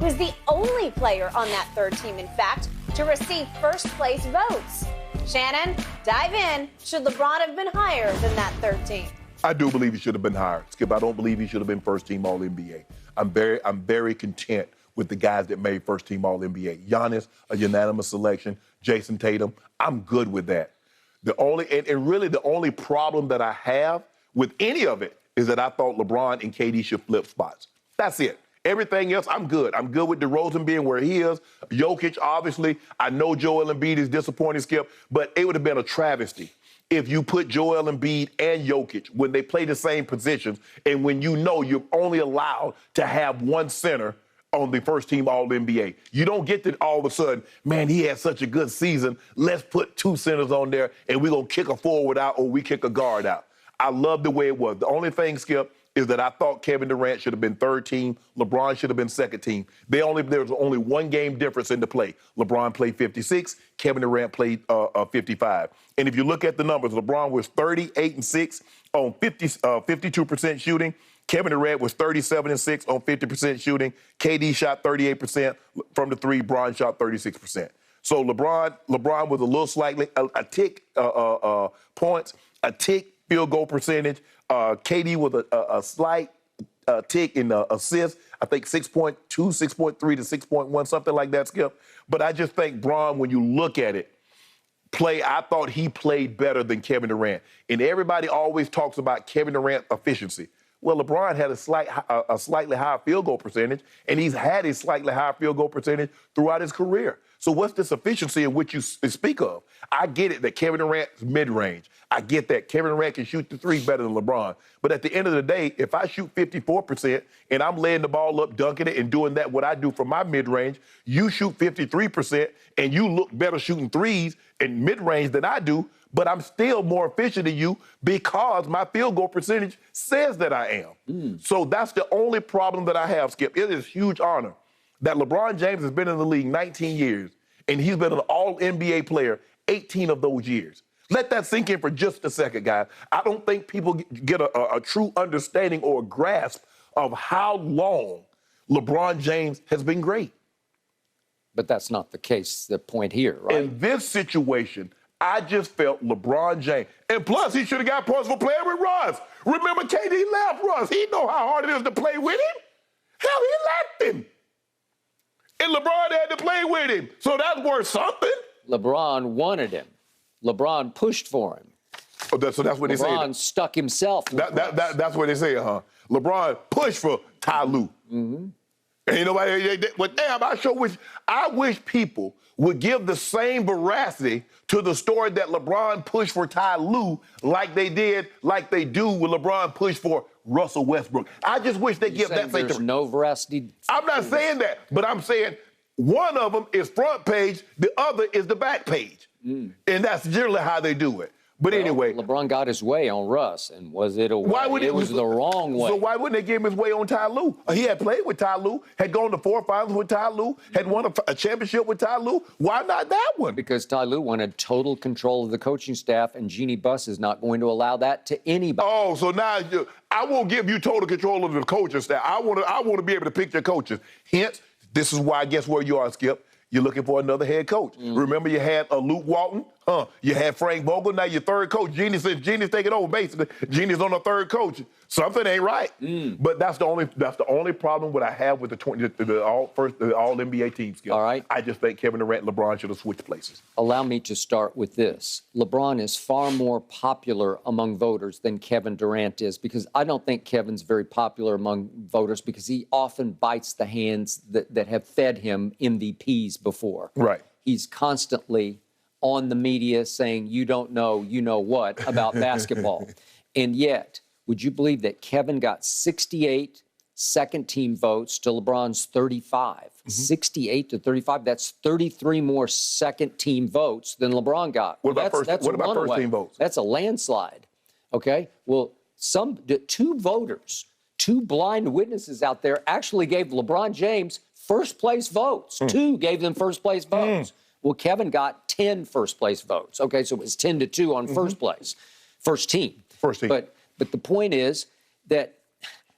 was the only player on that third team, in fact, to receive first-place votes. Shannon, dive in. Should LeBron have been higher than that third team? I do believe he should have been higher. Skip, I don't believe he should have been first-team All-NBA. I'm very content with the guys that made first-team All-NBA. Giannis, a unanimous selection. Jason Tatum, I'm good with that. The only problem that I have with any of it is that I thought LeBron and KD should flip spots. That's it. Everything else, I'm good. I'm good with DeRozan being where he is. Jokic, obviously, I know Joel Embiid is disappointing, Skip, but it would have been a travesty if you put Joel Embiid and Jokic when they play the same positions and when you know you're only allowed to have one center on the first team All-NBA. You don't get to all of a sudden, man, he had such a good season. Let's put two centers on there and we're going to kick a forward out or we kick a guard out. I love the way it was. The only thing, Skip, is that I thought Kevin Durant should have been third team. LeBron should have been second team. There was only one game difference in the play. LeBron played 56. Kevin Durant played 55. And if you look at the numbers, LeBron was 38-6 on 52% shooting. Kevin Durant was 37-6 on 50% shooting. KD shot 38% from the three. Bron shot 36%. So LeBron was a little slightly, a tick points, a tick field goal percentage. KD with a slight tick in assists. I think 6.2, 6.3 to 6.1, something like that, Skip. But I just think Bron, when you look at it, I thought he played better than Kevin Durant. And everybody always talks about Kevin Durant efficiency. Well, LeBron had a slightly higher field goal percentage, and he's had a slightly higher field goal percentage throughout his career. So what's this efficiency in which you speak of? I get it that Kevin Durant's mid-range. I get that Kevin Durant can shoot the three better than LeBron. But at the end of the day, if I shoot 54% and I'm laying the ball up, dunking it, and doing that, what I do from my mid-range, you shoot 53% and you look better shooting threes in mid-range than I do, but I'm still more efficient than you because my field goal percentage says that I am. So that's the only problem that I have, Skip. It is a huge honor that LeBron James has been in the league 19 years, and he's been an all-NBA player 18 of those years. Let that sink in for just a second, guys. I don't think people get a true understanding or a grasp of how long LeBron James has been great. But that's not the case, the point here, right? In this situation, I just felt LeBron James. And plus, he should have got points for playing with Russ. Remember, KD left Russ. He know how hard it is to play with him. Hell, he left him. And LeBron had to play with him. So that's worth something. LeBron wanted him. LeBron pushed for him. Oh, so that's what they say. LeBron stuck himself. That's what they say, huh? LeBron pushed for Ty Lue. And you know what? But damn, I wish people would give the same veracity to the story that LeBron pushed for Ty Lue like they do when LeBron pushed for Russell Westbrook. I just wish they give that. There's no veracity. I'm not saying that, but I'm saying one of them is front page, the other is the back page. And that's generally how they do it. But anyway. LeBron got his way on Russ, and was it a way? It was the wrong way. So why wouldn't they give him his way on Ty Lue? He had played with Ty Lue, had gone to 4 finals with Ty Lue, had won a championship with Ty Lue. Why not that one? Because Ty Lue wanted total control of the coaching staff, and Jeannie Buss is not going to allow that to anybody. Oh, so now I won't give you total control of the coaching staff. I want to be able to pick your coaches. Hence, this is why I guess where you are, Skip. You're looking for another head coach. Remember you had Luke Walton? You had Frank Vogel. Now your third coach. Jeannie's taking over, basically. Jeannie's on the third coach. Something ain't right. But that's the only problem what I have with the all NBA team, Skip. All right. I just think Kevin Durant and LeBron should have switched places. Allow me to start with this. LeBron is far more popular among voters than Kevin Durant is, because I don't think Kevin's very popular among voters because he often bites the hands that have fed him MVPs before. Right. He's constantly on the media saying, you don't know, you know what, about basketball. And yet, would you believe that Kevin got 68 second-team votes to LeBron's 35? 68 to 35, that's 33 more second-team votes than LeBron got. What about first-team votes? That's a landslide, okay? Well, two blind witnesses out there actually gave LeBron James first-place votes. Two gave them first-place votes. Well, Kevin got 10 first-place votes. Okay, so it was 10-2 on first place, first team. First team. But the point is that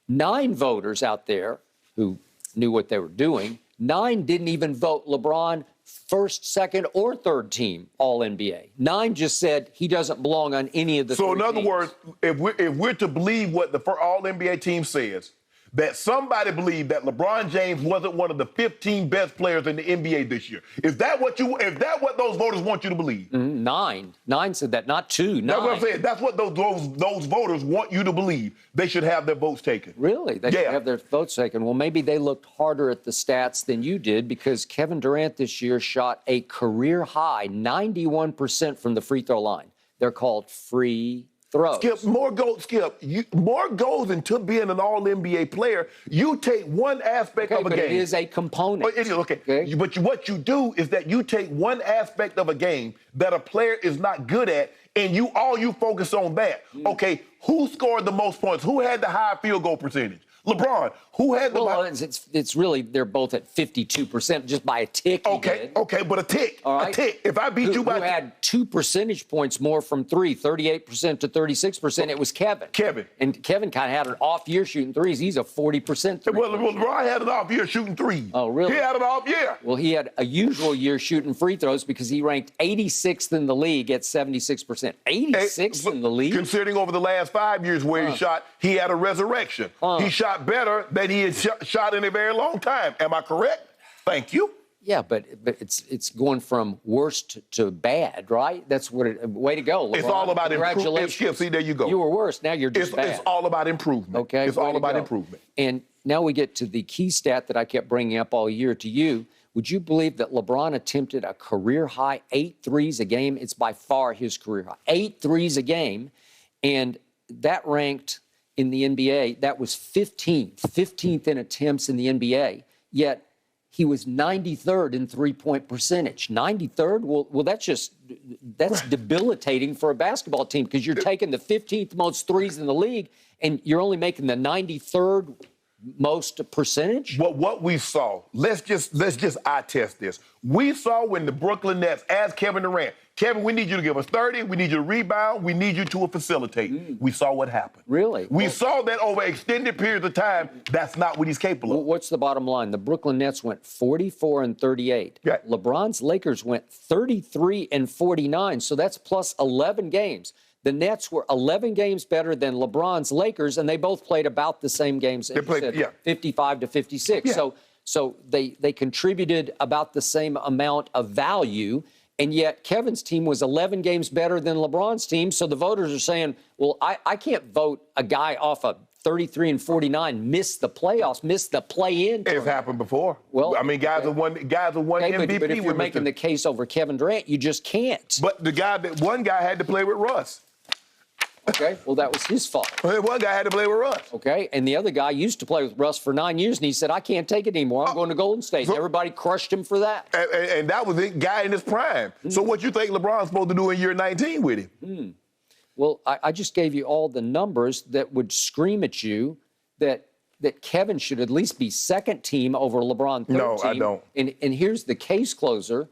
9 voters out there who knew what they were doing 9 didn't even vote LeBron first, second, or third team All-NBA. 9 just said he doesn't belong on any of the So, in other teams. words, if we're to believe what the All-NBA team says, that somebody believed that LeBron James wasn't one of the 15 best players in the NBA this year. Is that what those voters want you to believe? 9 said that, not 2. 9. That's what I'm saying. That's what those voters want you to believe. They should have their votes taken. Really? They should have their votes taken. Well, maybe they looked harder at the stats than you did, because Kevin Durant this year shot a career high 91% from the free throw line. They're called free throws. Skip, more goals into being an All-NBA player. You take one aspect of a but game. it is a component. It is, okay. But what you do is that you take one aspect of a game that a player is not good at, and you focus on that. Okay, who scored the most points? Who had the high field goal percentage? LeBron. Who had the... Well, it's really, they're both at 52% just by a tick. Okay, but a tick. All right. A tick. If I beat you by... Who had 2 percentage points more from 3, 38% to 36%, it was Kevin. And Kevin kind of had an off year shooting threes. He's a 40% three. Well, LeBron had an off year shooting threes. Oh, really? He had an off year. Well, he had a usual year shooting free throws because he ranked 86th in the league at 76%. 86th in the league? Considering over the last 5 years where he shot, he had a resurrection. He shot better than he had shot in a very long time. Am I correct? Thank you. Yeah, but it's going from worst to bad, right? That's what way to go, LeBron. It's all about improvement. Congratulations. See, there you go. You were worse. Now you're just bad. It's all about improvement. Okay. It's all about improvement. And now we get to the key stat that I kept bringing up all year to you. Would you believe that LeBron attempted a career high 8 threes a game? It's by far his career high. 8 threes a game. And that ranked in the NBA, that was 15th in attempts in the NBA. Yet he was 93rd in three-point percentage. 93rd? Well, that's debilitating for a basketball team, because you're taking the 15th most threes in the league and you're only making the 93rd most percentage? What we saw, let's just eye test this. We saw when the Brooklyn Nets asked Kevin Durant, Kevin, we need you to give us 30, we need you to rebound, we need you to facilitate. We saw what happened. Really? We saw that over extended periods of time, that's not what he's capable of. What's the bottom line? The Brooklyn Nets went 44-38. Yeah. LeBron's Lakers went 33-49, so that's plus 11 games. The Nets were 11 games better than LeBron's Lakers, and they both played about the same games. They played 55-56. Yeah. So they contributed about the same amount of value, and yet Kevin's team was 11 games better than LeBron's team. So the voters are saying, well, I can't vote a guy off of 33-49, miss the playoffs, miss the play-in. It's happened before. Well, I mean, guys have won MVP. But if you're making the case over Kevin Durant, you just can't. But one guy had to play with Russ. Okay, well, that was his fault. One guy had to play with Russ. Okay, and the other guy used to play with Russ for 9 years, and he said, I can't take it anymore. I'm going to Golden State. And everybody crushed him for that. And that was the guy in his prime. So what you think LeBron's supposed to do in year 19 with him? Well, I just gave you all the numbers that would scream at you that Kevin should at least be second team over LeBron third team. No, I don't. And here's the case closer.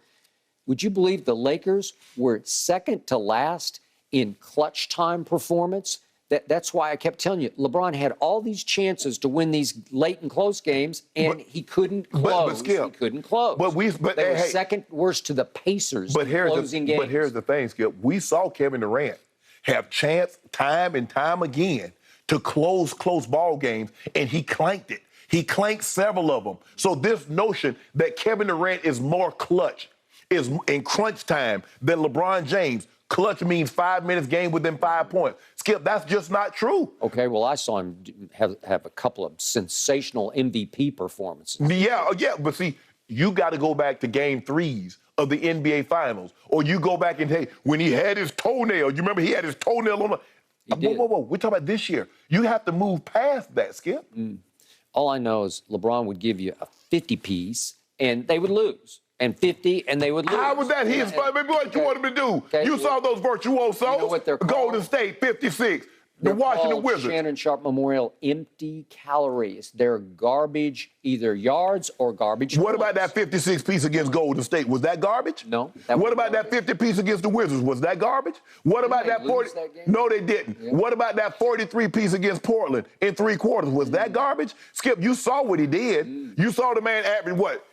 Would you believe the Lakers were second to last in clutch time performance? That's why I kept telling you, LeBron had all these chances to win these late and close games, and he couldn't close. But Skip, he couldn't close. They were second worst to the Pacers in closing games. But here's the thing, Skip. We saw Kevin Durant have chance time and time again to close ball games, and he clanked it. He clanked several of them. So this notion that Kevin Durant is more clutch, is in crunch time than LeBron James. Clutch means 5 minutes game within 5 points. Skip, that's just not true. Okay, well, I saw him have a couple of sensational MVP performances. Yeah, but see, you got to go back to game 3s of the NBA Finals. Or you go back and, hey, when he had his toenail, you remember he had his toenail on the... Whoa. We're talking about this year. You have to move past that, Skip. All I know is LeBron would give you a 50-piece, and they would lose. And 50, and they would lose. How was that his fault? Maybe what you want him to do? Okay. You saw those virtuosos. You know what they're called? Golden State, 56. The Washington Wizards. Shannon Sharp Memorial empty calories. They're garbage, either yards or garbage. What about that 56 piece against Golden State? Was that garbage? No. What about that 50 piece against the Wizards? Was that garbage? What about that 40? No, they didn't. Yeah. What about that 43 piece against Portland in 3 quarters? Was that garbage? Skip, you saw what he did. You saw the man average what?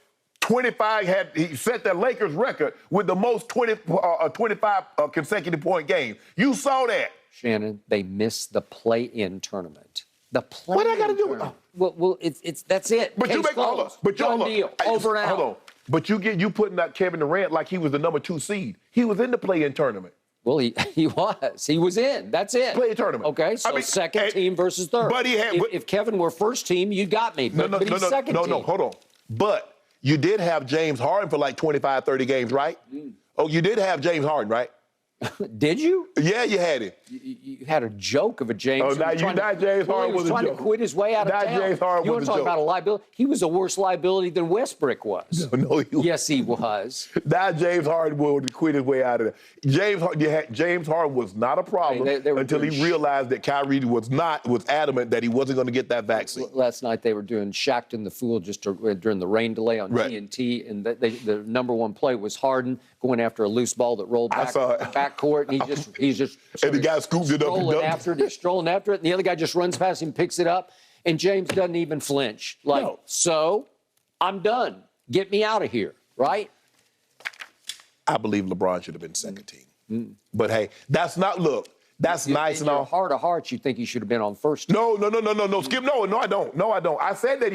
He set the Lakers record with the most 25 consecutive point games. You saw that. Shannon, they missed the play-in tournament. The play-in What I got to do with Well, that's it. But Case you make closed. but Done deal. Over and out. Hold on. But you putting out Kevin Durant like he was the number 2 seed. He was in the play-in tournament. Well, he was in. That's it. Play-in tournament. Okay, so second team versus third. But he had. If Kevin were first team, you got me. But he's second team. No, hold on. But you did have James Harden for like 25, 30 games, right? Oh, you did have James Harden, right? Did you? Yeah, you had him. You had a joke of a James. Oh, now James Harden was trying to quit his way out of town. James Harden you was want to talk about a liability? He was a worse liability than Westbrook was. No, he was. Yes, he was. Now James Harden would quit his way out of there. James Harden was not a problem until he realized that Kyrie was adamant that he wasn't going to get that vaccine. Last night they were doing Shaqtin' the Fool during the rain delay on TNT, and the number one play was Harden going after a loose ball that rolled back court, and he's just and the guy scooped it up and dunked after it. He's strolling after it, and the other guy just runs past him, picks it up, and James doesn't even flinch. So I'm done. Get me out of here, right? I believe LeBron should have been second team. But hey, that's not That's nice and all. Heart of hearts, you think he should have been on first team. No, Skip. No, I don't. I said that